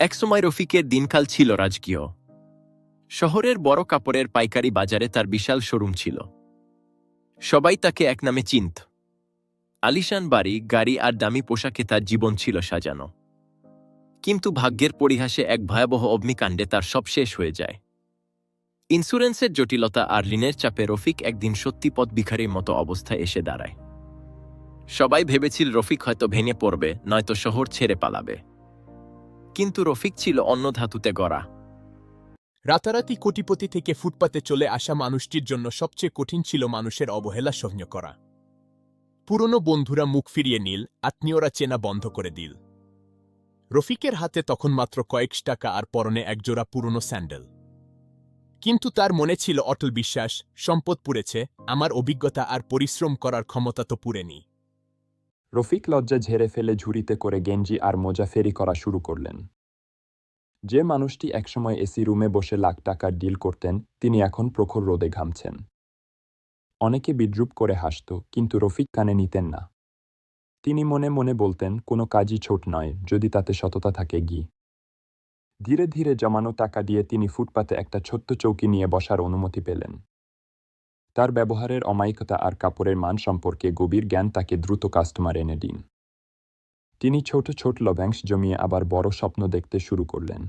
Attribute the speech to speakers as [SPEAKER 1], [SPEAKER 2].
[SPEAKER 1] একসময় রফিকের দিনকাল ছিল রাজকীয়। শহরের বড় কাপড়ের পাইকারি বাজারে তার বিশাল শোরুম ছিল। সবাই তাকে এক নামে চিনত। আলিশান বাড়ি, গাড়ি আর দামি পোশাকে তার জীবন ছিল সাজানো। কিন্তু ভাগ্যের পরিহাসে এক ভয়াবহ অগ্নিকাণ্ডে তার সব শেষ হয়ে যায়। ইন্স্যুরেন্সের জটিলতা আর ঋণের চাপে রফিক একদিন সত্যি পথ ভিখারির মতো অবস্থায় এসে দাঁড়ায়। সবাই ভেবেছিল রফিক হয়তো ভেঙে পড়বে, নয়তো শহর ছেড়ে পালাবে। কিন্তু রফিক ছিল অন্য ধাতুতে গড়া।
[SPEAKER 2] রাতারাতি কোটিপতি থেকে ফুটপাতে চলে আসা মানুষটির জন্য সবচেয়ে কঠিন ছিল মানুষের অবহেলা সহ্য করা। পুরনো বন্ধুরা মুখ ফিরিয়ে নিল, আত্মীয়রা চেনা বন্ধ করে দিল। রফিকের হাতে তখন মাত্র কয়েক টাকা আর পরনে একজোড়া পুরনো স্যান্ডেল। কিন্তু তার মনে ছিল অটল বিশ্বাস, সম্পদ পুড়েছে, আমার অভিজ্ঞতা আর পরিশ্রম করার ক্ষমতা তো পুড়েনি।
[SPEAKER 3] রফিক লজ্জা ঝেড়ে ফেলে ঝুড়িতে করে গেঞ্জি আর মোজা ফেরি করা শুরু করলেন। যে মানুষটি একসময় এসি রুমে বসে লাখ টাকার ডিল করতেন, তিনি এখন প্রখর রোদে ঘামছেন। অনেকে বিদ্রূপ করে হাসত, কিন্তু রফিক কানে নিতেন না। তিনি মনে মনে বলতেন, কোনো কাজই ছোট নয় যদি তাতে সততা থাকে। ধীরে ধীরে জমানো টাকা দিয়ে তিনি ফুটপাতে একটা ছোট্ট চৌকি নিয়ে বসার অনুমতি পেলেন। তার ব্যবহারের অমায়িকতা আর কাপড়ের মান সম্পর্কে গভীর জ্ঞান তাকে দ্রুত কাস্টমার এনে দিন। তিনি ছোট ছোট লভ্যাংশ জমিয়ে আবার বড় স্বপ্ন দেখতে শুরু করলেন।